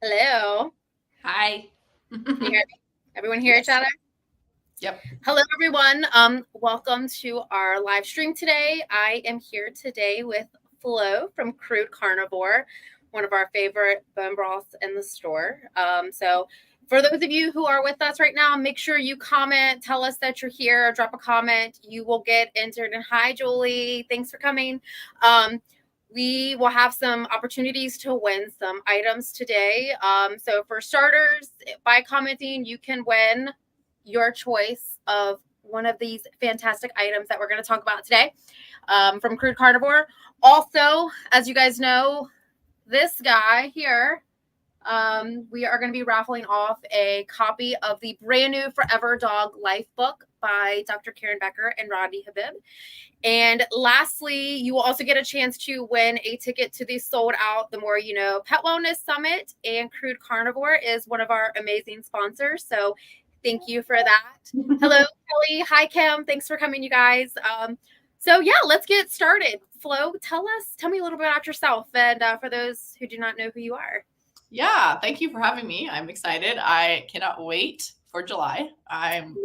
Hello. Hi. Can you hear me? Everyone hear each Yes. other? Yep. Hello, everyone. Welcome to our live stream today. I am here today with Flo from Crude Carnivore, one of our favorite bone broths in the store. So for those of you who are with us right now, make sure you comment, tell us that you're here, drop a comment. You will get entered. And hi, Julie. Thanks for coming. We will have some opportunities to win some items today. So for starters, by commenting, you can win your choice of one of these fantastic items that we're going to talk about today from Crude Carnivore. Also, as you guys know, this guy here, we are going to be raffling off a copy of the brand new Forever Dog Life book by Dr. Karen Becker and Rodney Habib. And lastly, you will also get a chance to win a ticket to the Sold Out The More You Know Pet Wellness Summit. And Crude Carnivore is one of our amazing sponsors. So thank you for that. Hello, Kelly. Hi, Kim. Thanks for coming, you guys. So yeah, let's get started. Flo, tell me a little bit about yourself, and for those who do not know who you are. Yeah, thank you for having me. I'm excited. I cannot wait for July. I'm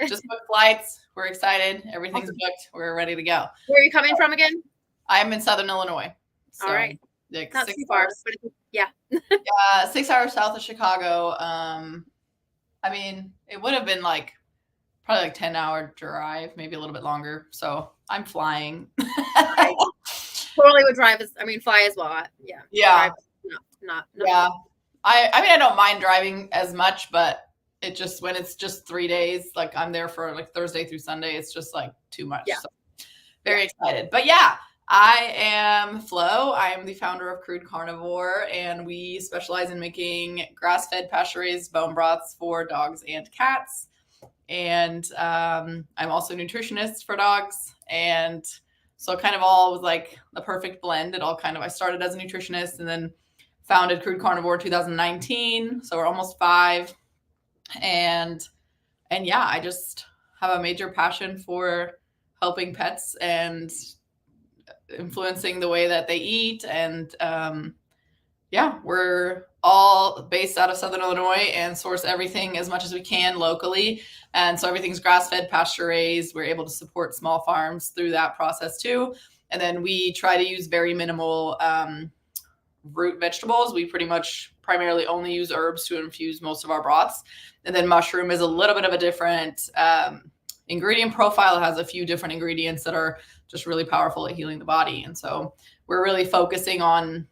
just booked flights. We're excited. Everything's booked. We're ready to go. Where are you coming from again? I'm in Southern Illinois. So all right. Like not too far, but yeah. 6 hours south of Chicago. I mean, it would have been like probably like 10-hour drive, maybe a little bit longer. So I'm flying. Right. Totally would drive fly as well. Yeah. Yeah. Drive, not yeah. I mean, I don't mind driving as much, but it just, when it's just 3 days, like I'm there for like Thursday through Sunday, it's just like too much. Yeah. So very excited. But yeah, I am Flo. I am the founder of Crude Carnivore, and we specialize in making grass-fed, pasture-raised bone broths for dogs and cats. And I'm also a nutritionist for dogs. And so kind of all was like the perfect blend. I started as a nutritionist and then founded Crude Carnivore 2019. So we're almost 5. And yeah, I just have a major passion for helping pets and influencing the way that they eat. And yeah, we're all based out of Southern Illinois and source everything as much as we can locally. And so everything's grass-fed, pasture-raised. We're able to support small farms through that process too. And then we try to use very minimal root vegetables. We pretty much primarily only use herbs to infuse most of our broths. And then mushroom is a little bit of a different ingredient profile. It has a few different ingredients that are just really powerful at healing the body. And so we're really focusing on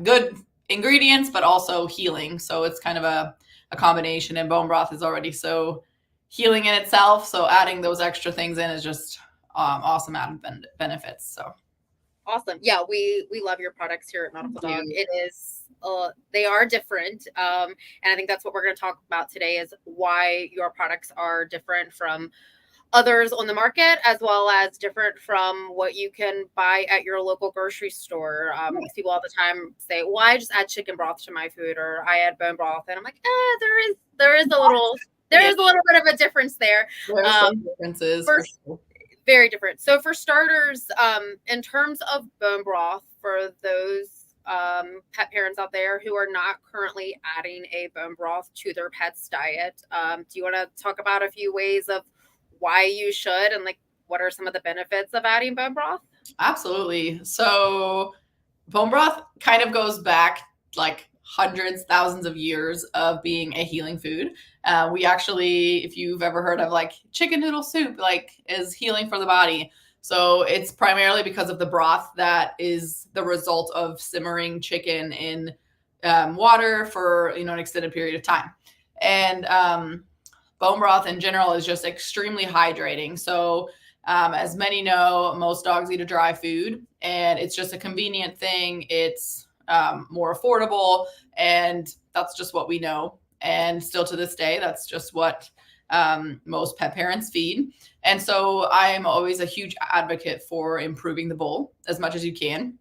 good ingredients, but also healing. So it's kind of a combination, and bone broth is already so healing in itself. So adding those extra things in is just awesome added benefits. So awesome. Yeah, we love your products here at Medical Dog. It is they are different, and I think that's what we're going to talk about today, is why your products are different from others on the market, as well as different from what you can buy at your local grocery store. People all the time say, well, I just add chicken broth to my food, or I add bone broth, and I'm like, there is a little bit of a difference there. There are some differences. Very different. So for starters, in terms of bone broth, for those pet parents out there who are not currently adding a bone broth to their pet's diet, do you want to talk about a few ways of why you should, and like what are some of the benefits of adding bone broth? Absolutely. So bone broth kind of goes back like hundreds, thousands of years of being a healing food. We actually, if you've ever heard of like chicken noodle soup, like is healing for the body. So it's primarily because of the broth that is the result of simmering chicken in water for, an extended period of time. And bone broth in general is just extremely hydrating. So as many know, most dogs eat a dry food, and it's just a convenient thing. It's more affordable, and that's just what we know. And still to this day, that's just what most pet parents feed. And so I'm always a huge advocate for improving the bowl as much as you can.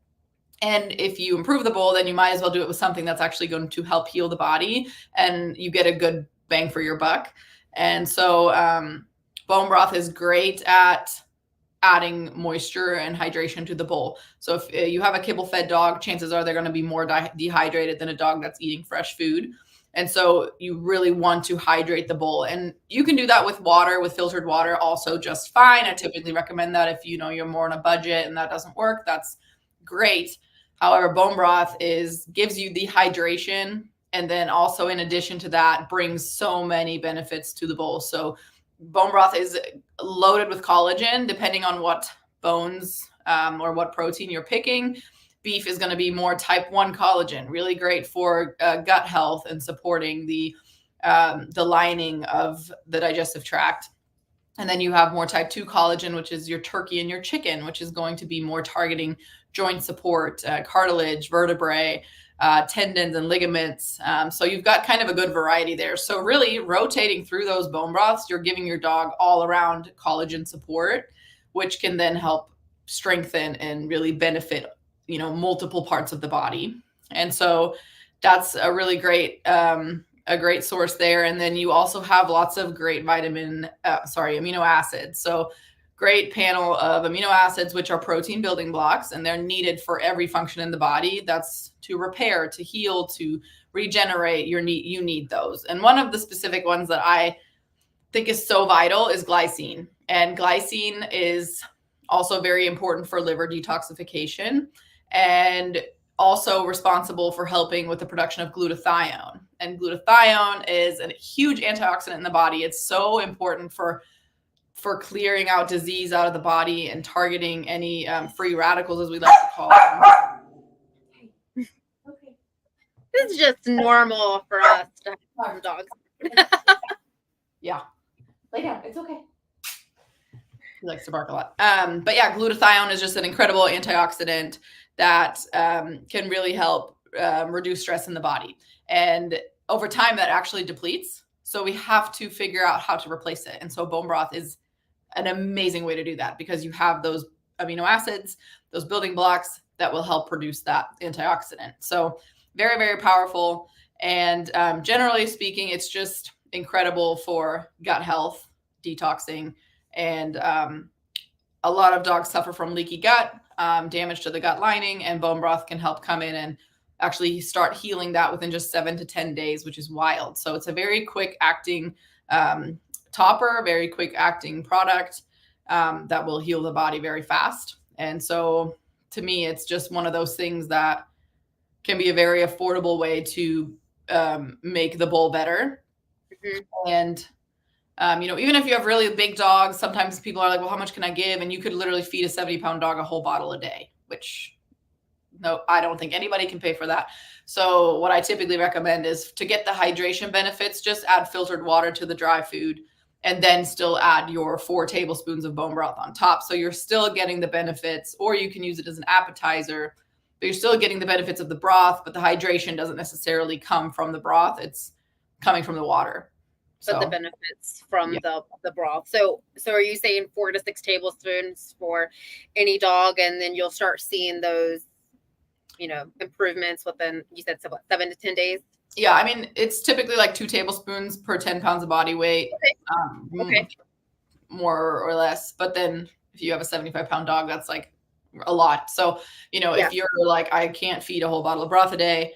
And if you improve the bowl, then you might as well do it with something that's actually going to help heal the body, and you get a good bang for your buck. And so bone broth is great at adding moisture and hydration to the bowl. So if you have a kibble fed dog, chances are they're going to be more dehydrated than a dog that's eating fresh food. And so you really want to hydrate the bowl. And you can do that with water, with filtered water, also just fine. I typically recommend that if you're more on a budget and that doesn't work, that's great. However, bone broth gives you the hydration, and then also in addition to that brings so many benefits to the bowl. So bone broth is loaded with collagen, depending on what bones or what protein you're picking. Beef is going to be more type 1 collagen, really great for gut health and supporting the lining of the digestive tract. And then you have more type 2 collagen, which is your turkey and your chicken, which is going to be more targeting joint support, cartilage, vertebrae, tendons and ligaments. So you've got kind of a good variety there. So really rotating through those bone broths, you're giving your dog all around collagen support, which can then help strengthen and really benefit, multiple parts of the body. And so that's a really great, a great source there. And then you also have lots of great amino acids. So great panel of amino acids, which are protein building blocks, and they're needed for every function in the body. That's to repair, to heal, to regenerate. You need those. And one of the specific ones that I think is so vital is glycine. And glycine is also very important for liver detoxification and also responsible for helping with the production of glutathione. And glutathione is a huge antioxidant in the body. It's so important for clearing out disease out of the body and targeting any free radicals, as we like to call them. Okay. This is just normal for us to have dogs. Yeah. Lay down. It's okay. He likes to bark a lot. But yeah, glutathione is just an incredible antioxidant that can really help reduce stress in the body. And over time, that actually depletes. So we have to figure out how to replace it. And so bone broth is an amazing way to do that, because you have those amino acids, those building blocks that will help produce that antioxidant. So very, very powerful. And generally speaking, it's just incredible for gut health, detoxing, and a lot of dogs suffer from leaky gut, damage to the gut lining, and bone broth can help come in and actually start healing that within just 7 to 10 days, which is wild. So it's a very quick acting topper, very quick acting product that will heal the body very fast. And so to me, it's just one of those things that can be a very affordable way to make the bowl better. Mm-hmm. And even if you have really big dogs, sometimes people are like, well, how much can I give? And you could literally feed a 70-pound dog a whole bottle a day, which no, I don't think anybody can pay for that. So what I typically recommend is to get the hydration benefits, just add filtered water to the dry food, and then still add your 4 tablespoons of bone broth on top. So you're still getting the benefits, or you can use it as an appetizer, but you're still getting the benefits of the broth, but the hydration doesn't necessarily come from the broth. It's coming from the water. But the benefits from the broth. So are you saying 4 to 6 tablespoons for any dog, and then you'll start seeing those, improvements within, you said 7 to 10 days? Yeah, I mean, it's typically like 2 tablespoons per 10 pounds of body weight, okay. More or less. But then if you have a 75-pound dog, that's like a lot. So, if you're like, I can't feed a whole bottle of broth a day,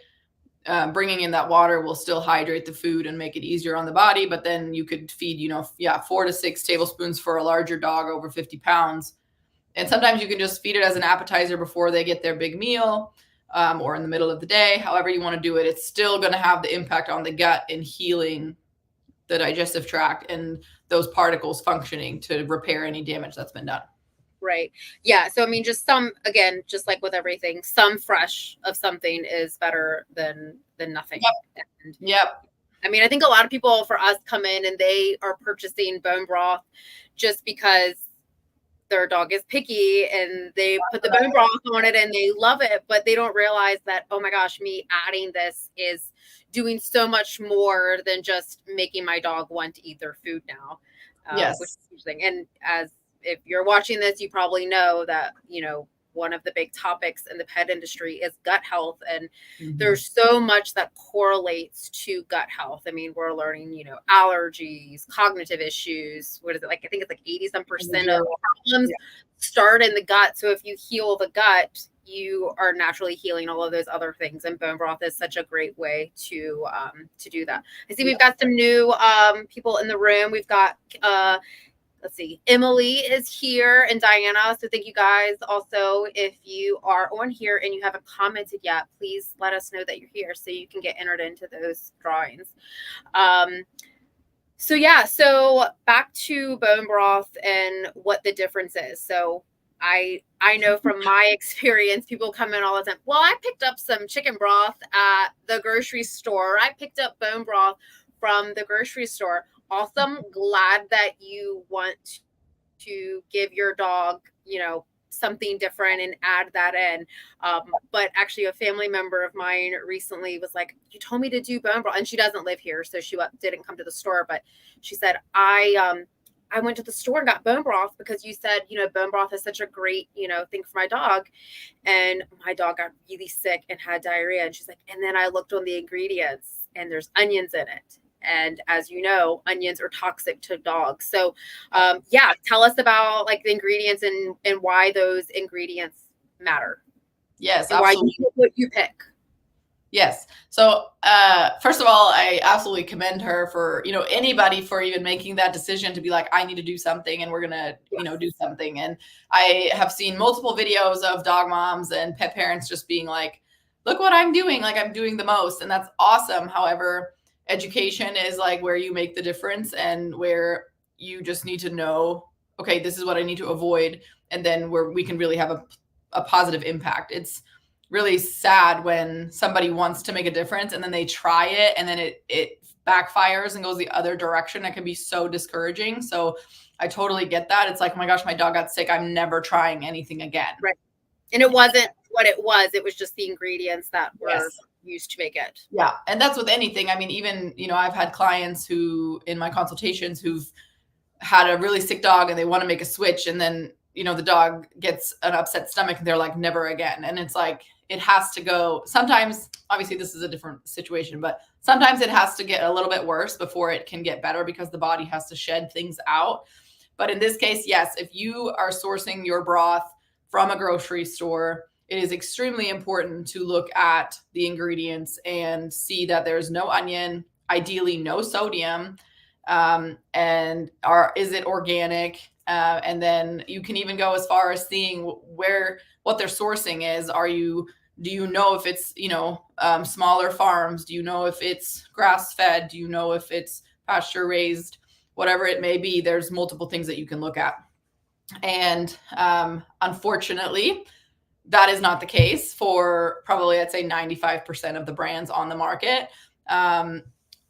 bringing in that water will still hydrate the food and make it easier on the body. But then you could feed, 4 to 6 tablespoons for a larger dog over 50 pounds. And sometimes you can just feed it as an appetizer before they get their big meal, or in the middle of the day, however you want to do it. It's still going to have the impact on the gut in healing the digestive tract and those particles functioning to repair any damage that's been done. Right. Yeah. So, I mean, just just like with everything, some fresh of something is better than nothing. Yep. I mean, I think a lot of people for us come in and they are purchasing bone broth just because their dog is picky and they put the bone broth on it and they love it, but they don't realize that, oh my gosh, me adding this is doing so much more than just making my dog want to eat their food now. Yes. Which is interesting. And if you're watching this, you probably know that, one of the big topics in the pet industry is gut health. And Mhm. there's so much that correlates to gut health. I mean, we're learning, allergies, cognitive issues. What is it? Like, I think it's like 80% of problems start in the gut. So if you heal the gut, you are naturally healing all of those other things. And bone broth is such a great way to do that. I see we've got some new people in the room. We've got let's see, Emily is here and Diana. So thank you guys. Also, if you are on here and you haven't commented yet, please let us know that you're here so you can get entered into those drawings. So back to bone broth and what the difference is. So I know from my experience, people come in all the time. Well, I picked up some chicken broth at the grocery store. I picked up bone broth from the grocery store. Awesome. Glad that you want to give your dog, something different and add that in. But actually a family member of mine recently was like, you told me to do bone broth, and she doesn't live here, so she didn't come to the store, but she said, I went to the store and got bone broth because you said, bone broth is such a great, thing for my dog. And my dog got really sick and had diarrhea. And she's like, and then I looked on the ingredients and there's onions in it. And as you know, onions are toxic to dogs. So tell us about like the ingredients and why those ingredients matter. Yes, and absolutely. Why what you pick. Yes. So first of all, I absolutely commend her for, anybody for even making that decision to be like, I need to do something and we're going to, do something. And I have seen multiple videos of dog moms and pet parents just being like, look what I'm doing. Like I'm doing the most. And that's awesome. However, education is like where you make the difference and where you just need to know, okay, this is what I need to avoid. And then where we can really have a positive impact. It's really sad when somebody wants to make a difference and then they try it and then it backfires and goes the other direction. It can be so discouraging. So I totally get that. It's like, oh my gosh, my dog got sick. I'm never trying anything again. Right. And it wasn't what it was. It was just the ingredients that were used to make it. Yeah. And that's with anything. I mean, even, I've had clients who in my consultations who've had a really sick dog and they want to make a switch. And then, the dog gets an upset stomach and they're like, never again. And it's like, it has to go. Sometimes, obviously this is a different situation, but sometimes it has to get a little bit worse before it can get better because the body has to shed things out. But in this case, yes, if you are sourcing your broth from a grocery store, it is extremely important to look at the ingredients and see that there's no onion, ideally no sodium, and is it organic? And then you can even go as far as seeing what their sourcing is. Do you know if it's, smaller farms? Do you know if it's grass fed? Do you know if it's pasture raised? Whatever it may be, there's multiple things that you can look at. And unfortunately, that is not the case for probably, I'd say 95% of the brands on the market.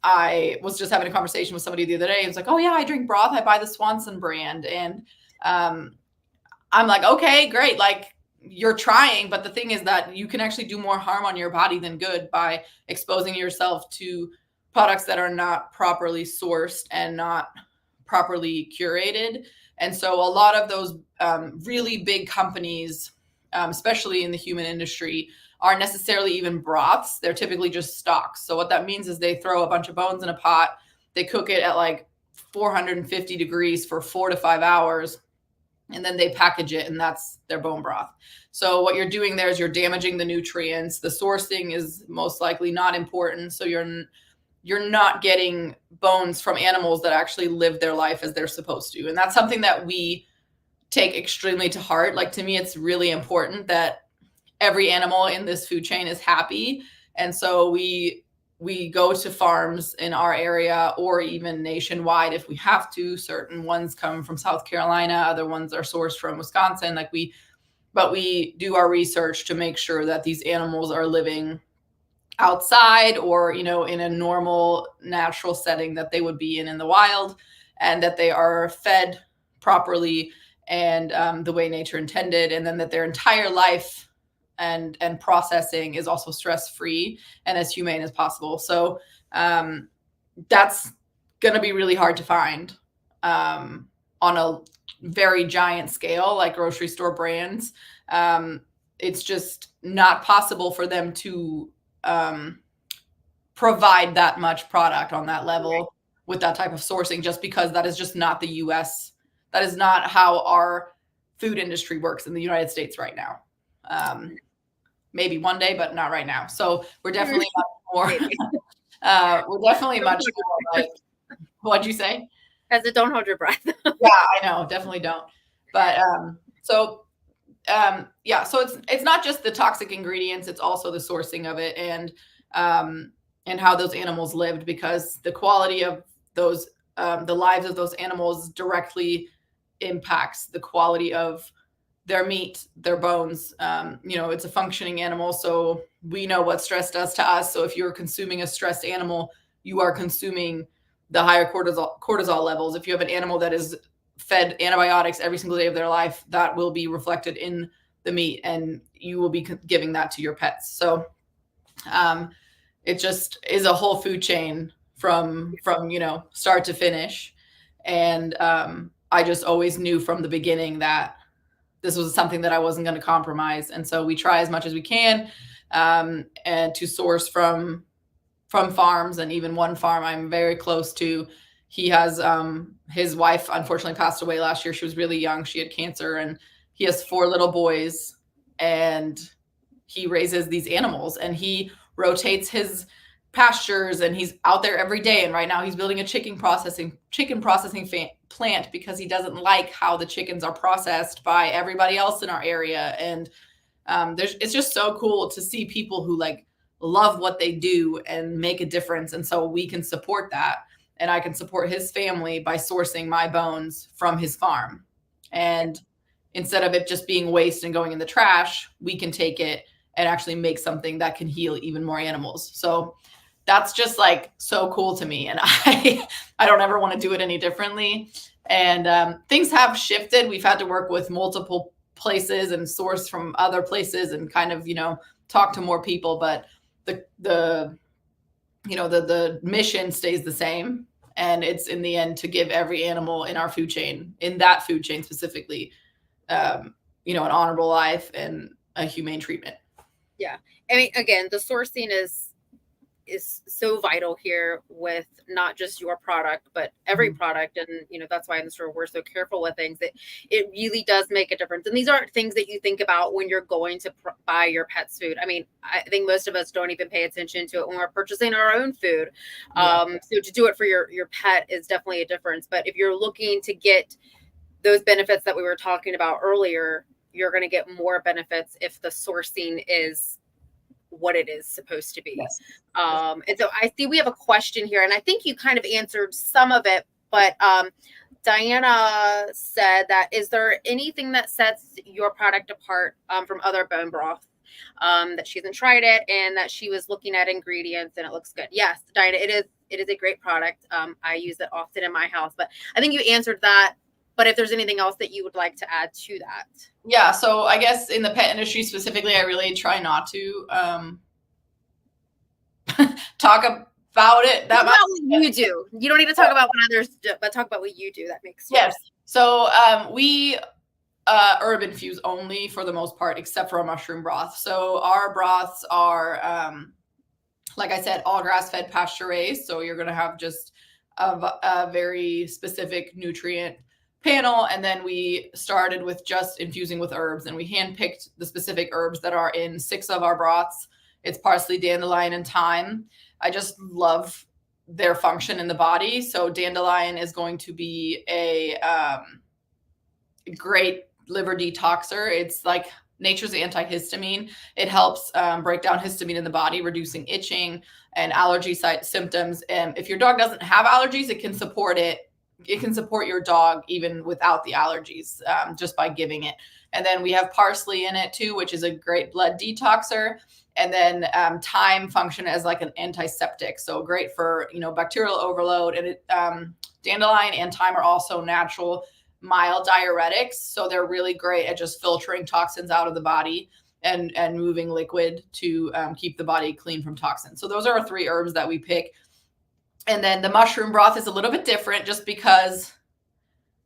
I was just having a conversation with somebody the other day. It was like, oh yeah, I drink broth. I buy the Swanson brand. And I'm like, okay, great. Like you're trying, but the thing is that you can actually do more harm on your body than good by exposing yourself to products that are not properly sourced and not properly curated. And so a lot of those really big companies, especially in the human industry, aren't necessarily even broths. They're typically just stocks. So what that means is they throw a bunch of bones in a pot, they cook it at like 450 degrees for 4 to 5 hours, and then they package it, and that's their bone broth. So what you're doing there is you're damaging the nutrients. The sourcing is most likely not important. So you're not getting bones from animals that actually live their life as they're supposed to. And that's something that we take extremely to heart. Like to me, it's really important that every animal in this food chain is happy. And so we go to farms in our area or even nationwide if we have to. Certain ones come from South Carolina, other ones are sourced from Wisconsin. But we do our research to make sure that these animals are living outside or, in a normal natural setting that they would be in the wild, and that they are fed properly and the way nature intended, and then that their entire life and processing is also stress-free and as humane as possible. So that's going to be really hard to find. on a very giant scale, like grocery store brands. It's just not possible for them to provide that much product on that level with that type of sourcing, just because that is just not the US. That is not how our food industry works in the United States right now. Maybe one day, but not right now. So we're definitely much more. We're definitely much more like. What'd you say? As a don't hold your breath. Yeah, I know, definitely don't. But yeah, so it's not just the toxic ingredients; it's also the sourcing of it and how those animals lived, because the quality of those the lives of those animals directly impacts the quality of their meat, their bones. It's a functioning animal, so we know what stress does to us. So if you're consuming a stressed animal, you are consuming the higher cortisol levels. If you have an animal that is fed antibiotics every single day of their life, that will be reflected in the meat, and you will be giving that to your pets. So it just is a whole food chain from start to finish. And I just always knew from the beginning that this was something that I wasn't going to compromise. And so we try as much as we can and to source from farms. And even one farm I'm very close to, he has his wife unfortunately passed away last year. She was really young. She had cancer, and he has 4 little boys, and he raises these animals, and he rotates his pastures, and he's out there every day. And right now he's building a chicken processing plant because he doesn't like how the chickens are processed by everybody else in our area. And it's just so cool to see people who like love what they do and make a difference. And so we can support that, and I can support his family by sourcing my bones from his farm. And instead of it just being waste and going in the trash, we can take it and actually make something that can heal even more animals. So that's just like so cool to me. And I don't ever want to do it any differently. And things have shifted. We've had to work with multiple places and source from other places and kind of, talk to more people, but the mission stays the same. And it's in the end to give every animal in our food chain, in that food chain specifically, an honorable life and a humane treatment. Yeah. I mean, again, the sourcing is so vital here with not just your product, but every product. And, that's why in the store, we're so careful with things, that it really does make a difference. And these aren't things that you think about when you're going to buy your pet's food. I mean, I think most of us don't even pay attention to it when we're purchasing our own food. So to do it for your pet is definitely a difference. But if you're looking to get those benefits that we were talking about earlier, you're going to get more benefits if the sourcing is what it is supposed to be. Yes. And so I see we have a question here, and I think you kind of answered some of it, but Diana said that, is there anything that sets your product apart from other bone broth? That she hasn't tried it, and that she was looking at ingredients and it looks good. Yes, Diana, it is a great product. I use it often in my house, but I think you answered that. But if there's anything else that you would like to add to that. Yeah, so I guess in the pet industry specifically, I really try not to talk about it that much. What you do. You don't need to talk about what others do, but talk about what you do. That makes sense. Yes. So we herb infuse only for the most part, except for a mushroom broth. So our broths are, like I said, all grass-fed, pasture-raised. So you're going to have just a very specific nutrient panel. And then we started with just infusing with herbs, and we handpicked the specific herbs that are in 6 of our broths. It's parsley, dandelion, and thyme. I just love their function in the body. So dandelion is going to be a great liver detoxer. It's like nature's antihistamine. It helps break down histamine in the body, reducing itching and allergy symptoms. And if your dog doesn't have allergies, it can support it. It can support your dog even without the allergies, just by giving it. And then we have parsley in it too, which is a great blood detoxer. And then thyme function as like an antiseptic. So great for, bacterial overload. And dandelion and thyme are also natural mild diuretics. So they're really great at just filtering toxins out of the body and moving liquid to keep the body clean from toxins. So those are our 3 herbs that we pick. And then the mushroom broth is a little bit different just because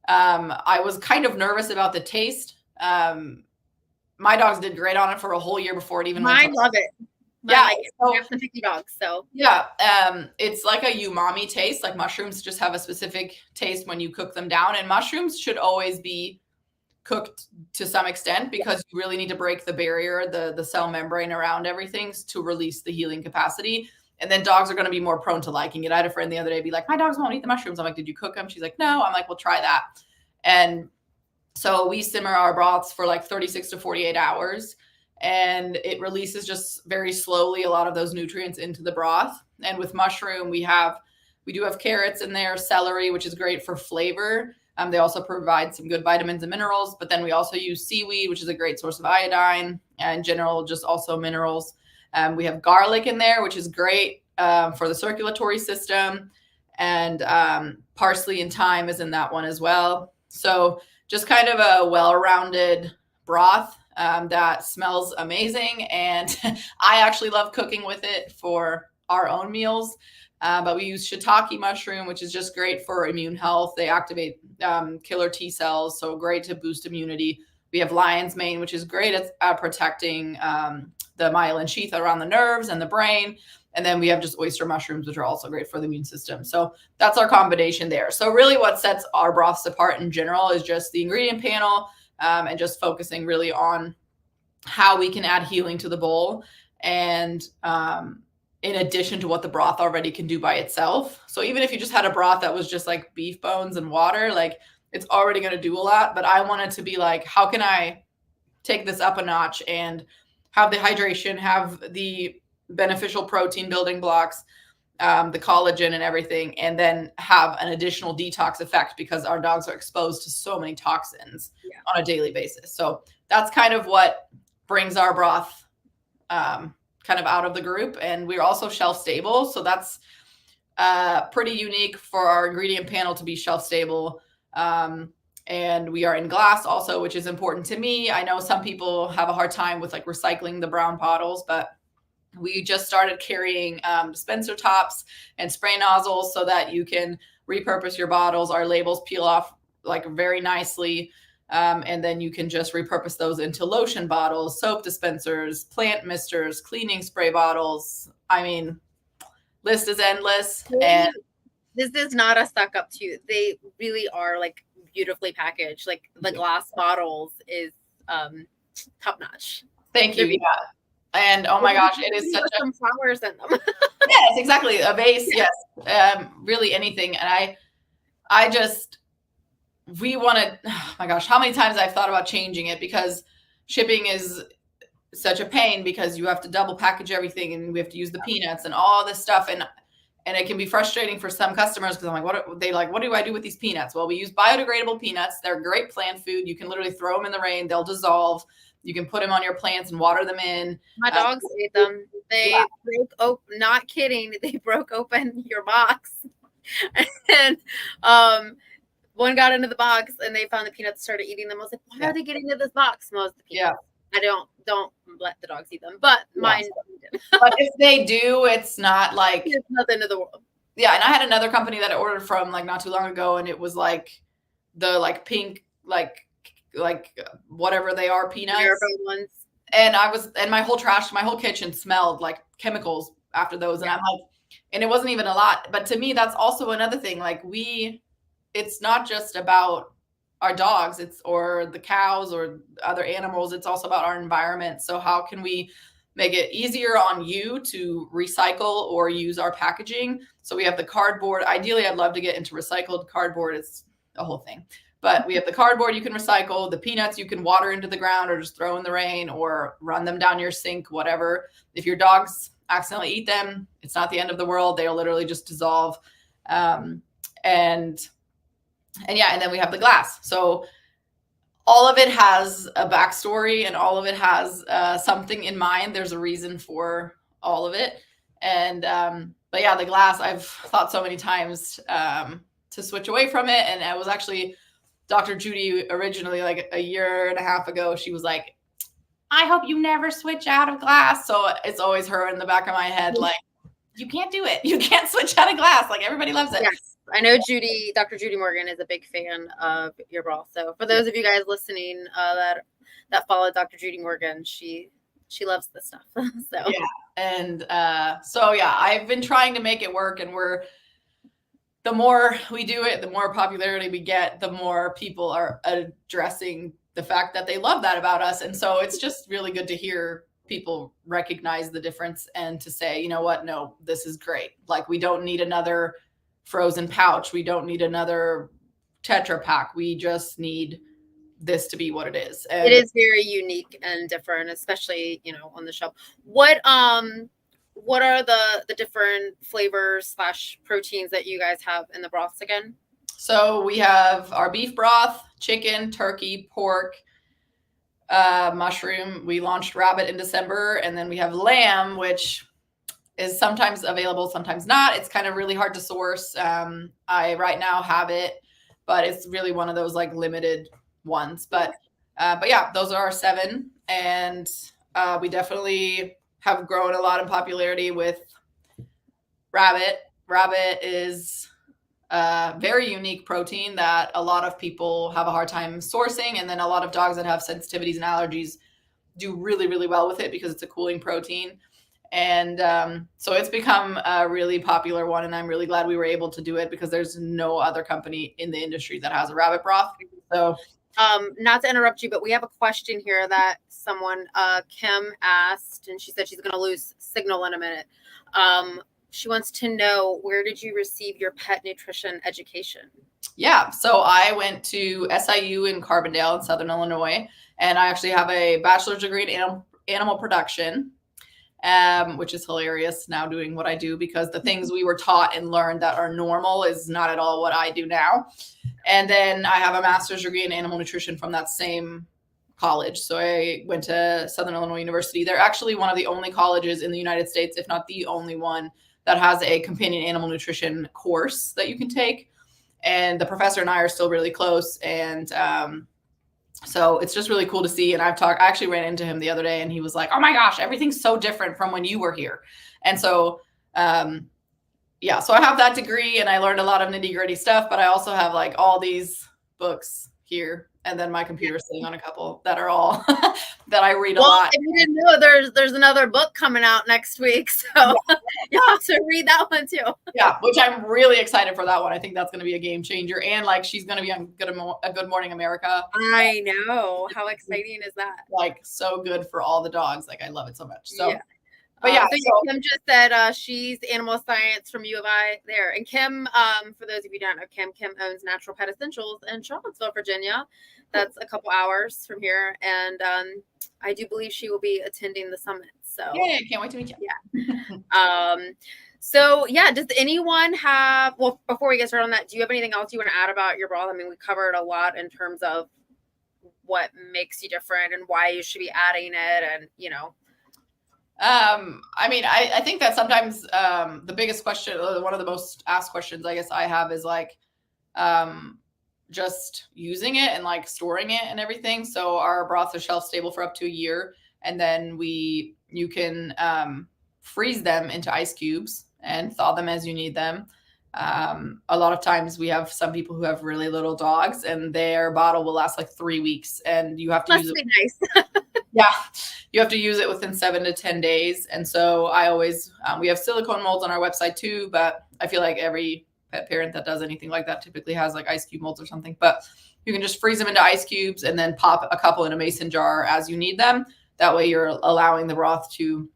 I was kind of nervous about the taste. My dogs did great on it for a whole year before it even went to. Mine love it. Mine Yeah, like it. so- I have some picky dogs, so Yeah, it's like a umami taste. Like mushrooms just have a specific taste when you cook them down, and mushrooms should always be cooked to some extent because you really need to break the barrier, the cell membrane around everything to release the healing capacity. And then dogs are going to be more prone to liking it. I had a friend the other day be like, my dogs won't eat the mushrooms. I'm like, did you cook them? She's like, no. I'm like, well, try that. And so we simmer our broths for like 36 to 48 hours, and it releases just very slowly a lot of those nutrients into the broth. And with mushroom, we do have carrots in there, celery, which is great for flavor. They also provide some good vitamins and minerals, but then we also use seaweed, which is a great source of iodine, and in general, just also minerals. We have garlic in there, which is great for the circulatory system, and parsley and thyme is in that one as well. So just kind of a well-rounded broth that smells amazing. And I actually love cooking with it for our own meals. But we use shiitake mushroom, which is just great for immune health. They activate killer T cells, so great to boost immunity. We have lion's mane, which is great at protecting the myelin sheath around the nerves and the brain. And then we have just oyster mushrooms, which are also great for the immune system. So that's our combination there. So really what sets our broths apart in general is just the ingredient panel and just focusing really on how we can add healing to the bowl. And in addition to what the broth already can do by itself. So even if you just had a broth that was just like beef bones and water, like it's already going to do a lot. But I wanted to be like, how can I take this up a notch and have the hydration, have the beneficial protein building blocks, the collagen and everything, and then have an additional detox effect because our dogs are exposed to so many toxins on a daily basis. So that's kind of what brings our broth kind of out of the group. And we're also shelf stable. So that's pretty unique for our ingredient panel to be shelf stable. And we are in glass also, which is important to me. I know some people have a hard time with like recycling the brown bottles, but we just started carrying dispenser tops and spray nozzles so that you can repurpose your bottles. Our labels peel off like very nicely. And then you can just repurpose those into lotion bottles, soap dispensers, plant misters, cleaning spray bottles. I mean, list is endless. And this is not a suck up to you. They really are like beautifully packaged. Like the glass bottles is top notch. Thank you. Yeah. And oh my gosh, it is such some flowers in them. Yes, exactly. A vase. Yes. Really anything. And I just, we wanted, oh my gosh, how many times I've thought about changing it because shipping is such a pain because you have to double package everything and we have to use the peanuts and all this stuff. And it can be frustrating for some customers because I'm like, what do I do with these peanuts? Well, we use biodegradable peanuts. They're great plant food. You can literally throw them in the rain. They'll dissolve. You can put them on your plants and water them in. My dogs ate them. They broke open, not kidding. They broke open your box. And one got into the box and they found the peanuts, started eating them. I was like, why are they getting into this box? Most of the peanuts. I don't let the dogs eat them, but mine did. But if they do, it's not like it's nothing in the world. Yeah, and I had another company that I ordered from like not too long ago, and it was like the like pink like whatever they are peanuts. Ones. And my whole kitchen smelled like chemicals after those, and I'm like, and it wasn't even a lot. But to me, that's also another thing. Like it's not just about our dogs, or the cows or other animals. It's also about our environment. So how can we make it easier on you to recycle or use our packaging? So we have the cardboard. Ideally, I'd love to get into recycled cardboard. It's a whole thing. But we have the cardboard you can recycle, the peanuts you can water into the ground or just throw in the rain or run them down your sink, whatever. If your dogs accidentally eat them, it's not the end of the world. They'll literally just dissolve. And then we have the glass. So all of it has a backstory and all of it has something in mind. There's a reason for all of it. And, but yeah, the glass, I've thought so many times to switch away from it. And I was actually Dr. Judy originally, like a year and a half ago, she was like, I hope you never switch out of glass. So it's always her in the back of my head, like, you can't do it. You can't switch out of glass. Like everybody loves it. Yes. I know Dr. Judy Morgan is a big fan of your broth. So for those of you guys listening that follow Dr. Judy Morgan, she loves this stuff. So yeah, and so yeah, I've been trying to make it work, and the more we do it, the more popularity we get, the more people are addressing the fact that they love that about us. And so it's just really good to hear people recognize the difference and to say, you know what, no, this is great. Like, we don't need another frozen pouch. We don't need another Tetra Pak. We just need this to be what it is. And it is very unique and different, especially, on the shelf. What are the different flavors / proteins that you guys have in the broths again? So we have our beef broth, chicken, turkey, pork, mushroom. We launched rabbit in December, and then we have lamb, which is sometimes available, sometimes not. It's kind of really hard to source. I right now have it, but it's really one of those like limited ones. But yeah, those are our 7, and we definitely have grown a lot in popularity with rabbit. Rabbit is a very unique protein that a lot of people have a hard time sourcing, and then a lot of dogs that have sensitivities and allergies do really, really well with it because it's a cooling protein. And so it's become a really popular one, and I'm really glad we were able to do it because there's no other company in the industry that has a rabbit broth. So not to interrupt you, but we have a question here that someone, Kim, asked, and she said she's going to lose signal in a minute. She wants to know, where did you receive your pet nutrition education? Yeah, so I went to SIU in Carbondale in Southern Illinois, and I actually have a bachelor's degree in animal production, which is hilarious now doing what I do, because the things we were taught and learned that are normal is not at all what I do now. And then I have a master's degree in animal nutrition from that same college. So I went to Southern Illinois University. They're actually one of the only colleges in the United States, if not the only one, that has a companion animal nutrition course that you can take. And the professor and I are still really close. And so it's just really cool to see. And I actually ran into him the other day, and he was like, oh my gosh, everything's so different from when you were here. And so, yeah, so I have that degree, and I learned a lot of nitty gritty stuff, but I also have like all these books here. And then my computer's sitting on a couple that are all that I read a lot. If you didn't know, there's another book coming out next week, so you have to read that one too. Yeah, which I'm really excited for that one. I think that's going to be a game changer, and like she's going to be on Good Morning America. I know, how exciting is that? Like, so good for all the dogs. Like, I love it so much. So. Yeah. But yeah, so Kim just said she's animal science from U of I there. And Kim, for those of you who don't know, Kim owns Natural Pet Essentials in Charlottesville, Virginia. That's a couple hours from here. And I do believe she will be attending the summit. So yeah, can't wait to meet you. Yeah. So yeah, does anyone have, well, before we get started on that, do you have anything else you want to add about your broth? I mean, we covered a lot in terms of what makes you different and why you should be adding it, and I mean, I think that sometimes the biggest question, one of the most asked questions I guess I have is like just using it and like storing it and everything. So our broths are shelf stable for up to a year, and then you can freeze them into ice cubes and thaw them as you need them. A lot of times we have some people who have really little dogs, and their bottle will last like 3 weeks, and you have to use it. Nice. Yeah, you have to use it within 7 to 10 days. And so I always, we have silicone molds on our website too, but I feel like every pet parent that does anything like that typically has like ice cube molds or something. But you can just freeze them into ice cubes and then pop a couple in a mason jar as you need them. That way you're allowing the broth to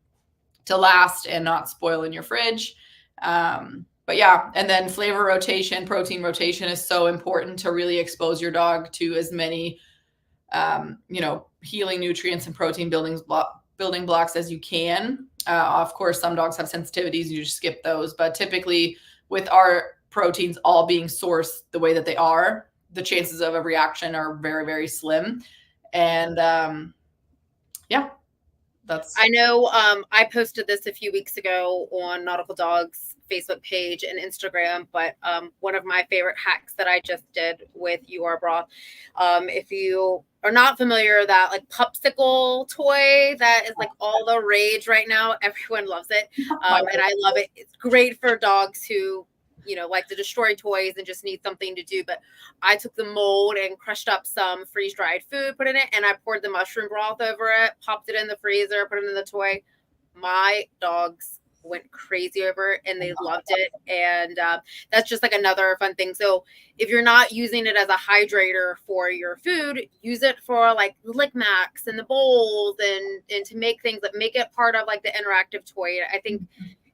last and not spoil in your fridge. But yeah, and then flavor rotation, protein rotation is so important to really expose your dog to as many healing nutrients and protein building blocks as you can. Of course, some dogs have sensitivities, you just skip those. But typically with our proteins all being sourced the way that they are, the chances of a reaction are very, very slim. And yeah, I know I posted this a few weeks ago on Nautical Dogs Facebook page and Instagram, but one of my favorite hacks that I just did with UR Broth, if you are not familiar, that like popsicle toy that is like all the rage right now, everyone loves it, and I love it. It's great for dogs who like to destroy toys and just need something to do. But I took the mold and crushed up some freeze-dried food, put in it, and I poured the mushroom broth over it, popped it in the freezer, put it in the toy. My dogs went crazy over it and they loved it. And that's just like another fun thing. So if you're not using it as a hydrator for your food, use it for like lick max and the bowls and to make things that make it part of like the interactive toy. I think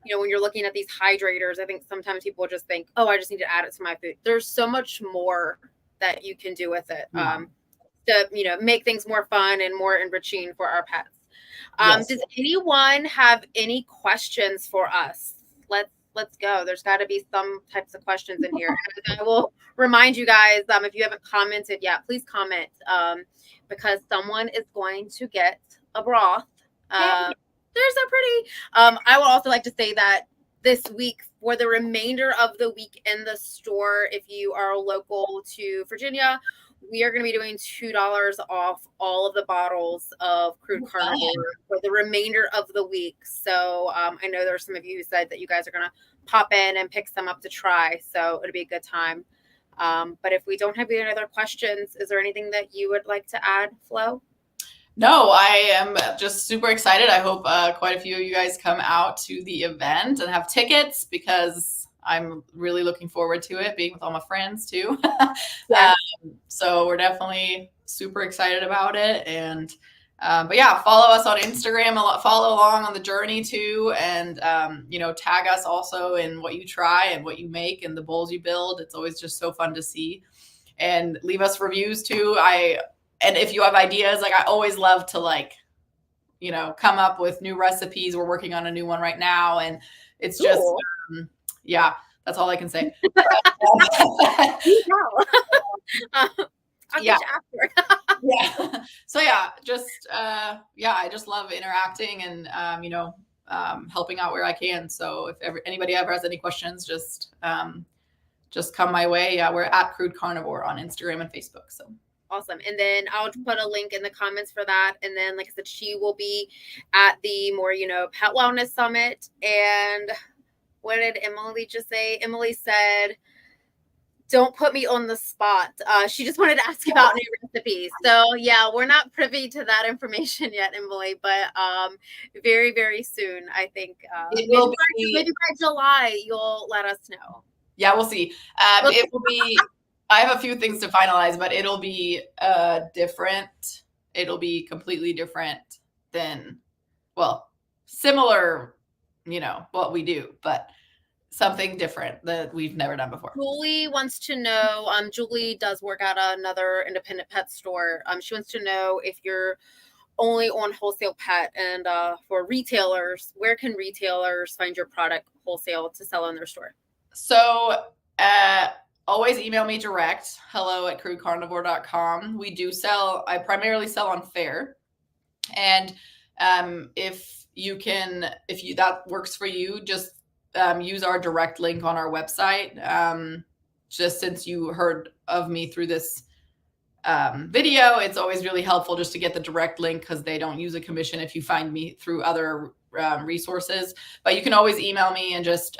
when you're looking at these hydrators, I think sometimes people just think, oh, I just need to add it to my food. There's so much more that you can do with it to make things more fun and more enriching for our pets. Yes. Does anyone have any questions for us? Let's go. There's got to be some types of questions in here. And I will remind you guys, if you haven't commented yet, please comment because someone is going to get a broth. They're so pretty. I would also like to say that this week, for the remainder of the week in the store, if you are local to Virginia, we are going to be doing $2 off all of the bottles of Crude Carnivore for the remainder of the week. So I know there's some of you who said that you guys are going to pop in and pick some up to try. So it'll be a good time. But if we don't have any other questions, is there anything that you would like to add, Flo? No, I am just super excited. I hope quite a few of you guys come out to the event and have tickets because I'm really looking forward to it, being with all my friends too. Yeah. So we're definitely super excited about it. And but yeah, follow us on Instagram, follow along on the journey too. And tag us also in what you try and what you make and the bowls you build. It's always just so fun to see. And leave us reviews too. And if you have ideas, like I always love to come up with new recipes. We're working on a new one right now. And it's just, yeah, that's all I can say. I'll get you after. Yeah. So yeah, I just love interacting and, helping out where I can. So if anybody ever has any questions, just come my way. Yeah, we're at Crude Carnivore on Instagram and Facebook. So. Awesome. And then I'll put a link in the comments for that. And then, like I said, she will be at the more, Pet Wellness Summit. And what did Emily just say? Emily said, don't put me on the spot. She just wanted to ask about new recipes. So yeah, we're not privy to that information yet, Emily, but very, very soon, I think. Maybe by July, you'll let us know. Yeah, we'll see. It will be... I have a few things to finalize, but it'll be different. It'll be completely different than, similar, what we do, but something different that we've never done before. Julie wants to know, Julie does work at another independent pet store. She wants to know if you're only on wholesale pet and for retailers, where can retailers find your product wholesale to sell in their store? So, always email me direct, hello@crudecarnivore.com. I primarily sell on Faire. And if that works for you, just use our direct link on our website. Just since you heard of me through this video, it's always really helpful just to get the direct link because they don't use a commission if you find me through other resources. But you can always email me and just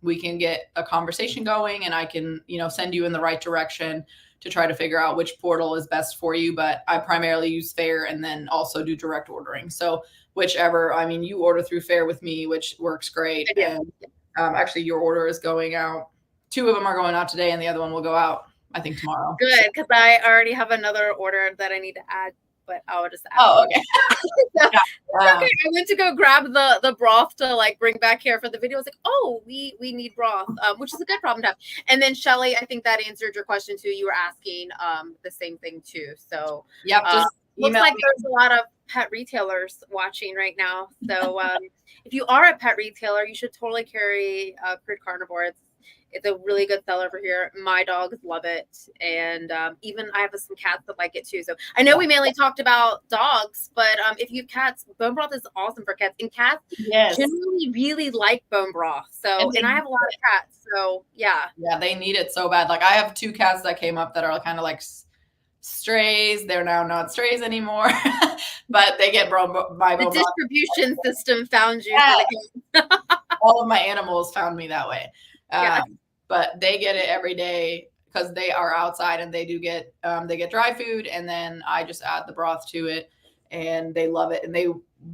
we can get a conversation going and I can send you in the right direction to try to figure out which portal is best for you. But I primarily use Faire and then also do direct ordering. So whichever, you order through Faire with me, which works great. Yeah. And actually your order is going out. 2 of them are going out today and the other one will go out I think tomorrow. Good, because I already have another order that I need to add, but I'll just add. Oh, okay. So, okay. I went to go grab the broth to bring back here for the video. I was like, oh, we need broth, which is a good problem to have. And then Shelly, I think that answered your question too. You were asking the same thing too. So yep, just looks like there's a lot of pet retailers watching right now. So if you are a pet retailer, you should totally carry Crude Carnivore. It's a really good seller over here. My dogs love it. And even I have some cats that like it too. So I know we mainly talked about dogs, but if you have cats, bone broth is awesome for cats. And cats generally really like bone broth. So, and I have a lot of cats. So yeah. Yeah, they need it so bad. Like I have 2 cats that came up that are kind of like strays. They're now not strays anymore, but they get my bone broth. The distribution system found you. Yeah. All of my animals found me that way. Yeah. but they get it every day because they are outside and they get dry food, and then I just add the broth to it, and they love it, and they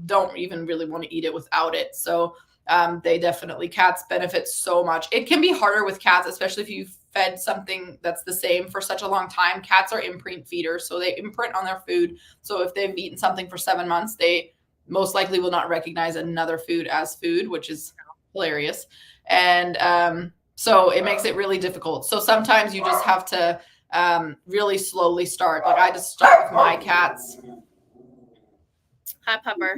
don't even really want to eat it without it. So cats benefit so much. It can be harder with cats, especially if you fed something that's the same for such a long time. Cats are imprint feeders, so they imprint on their food. So if they've eaten something for 7 months, they most likely will not recognize another food as food, which is hilarious. And so it makes it really difficult. So sometimes you just have to really slowly start. Like I just start with my cats. Hi, Pupper.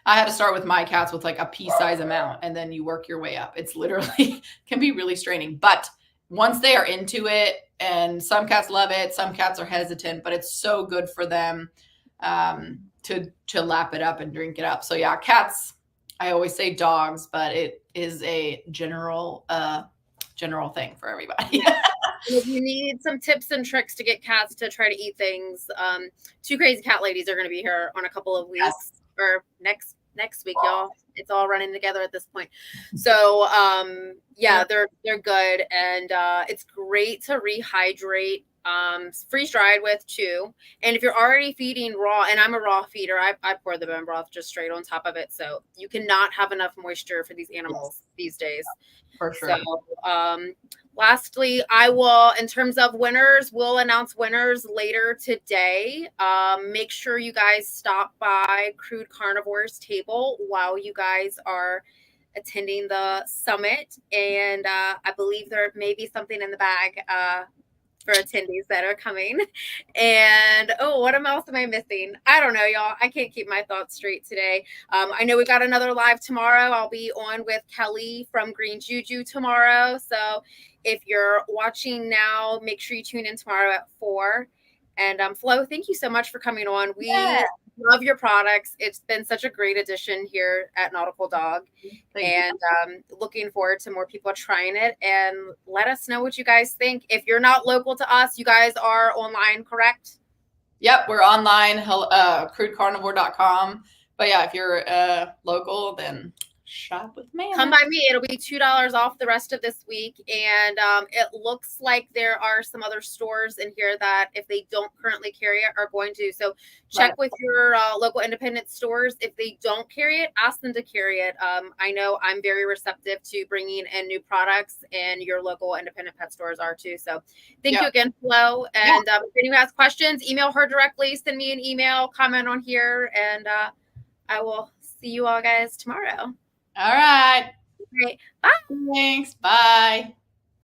I had to start with my cats with like a pea size amount, and then you work your way up. It's literally can be really straining, but once they are into it, and some cats love it, some cats are hesitant, but it's so good for them to lap it up and drink it up. So yeah, cats. I always say dogs, but it is a general thing for everybody. If you need some tips and tricks to get cats to try to eat things, two crazy cat ladies are going to be here on a couple of weeks or next week, y'all. It's all running together at this point. So they're good, and it's great to rehydrate. Freeze dried with too. And if you're already feeding raw, and I'm a raw feeder, I pour the bone broth just straight on top of it. So you cannot have enough moisture for these animals these days. For sure. So, lastly, I will, in terms of winners, we'll announce winners later today. Make sure you guys stop by Crude Carnivore's table while you guys are attending the summit. And I believe there may be something in the bag for attendees that are coming. And what else am I missing? I don't know, y'all. I can't keep my thoughts straight today. I know we got another live tomorrow. I'll be on with Kelly from Green Juju tomorrow. So if you're watching now, make sure you tune in tomorrow at 4. And Flo, thank you so much for coming on. We love your products. It's been such a great addition here at Nautical Dog. And looking forward to more people trying it. And let us know what you guys think. If you're not local to us, you guys are online, correct? Yep, we're online, crudecarnivore.com. But yeah, if you're local, then shop with me. Come by me. It'll be $2 off the rest of this week. And it looks like there are some other stores in here that if they don't currently carry it are going to. So check with your local independent stores. If they don't carry it, ask them to carry it. I know I'm very receptive to bringing in new products, and your local independent pet stores are too. So thank you again, Flo. And if anyone has questions, email her directly, send me an email, comment on here, and I will see you all guys tomorrow. All right. Great. Bye. Thanks. Bye.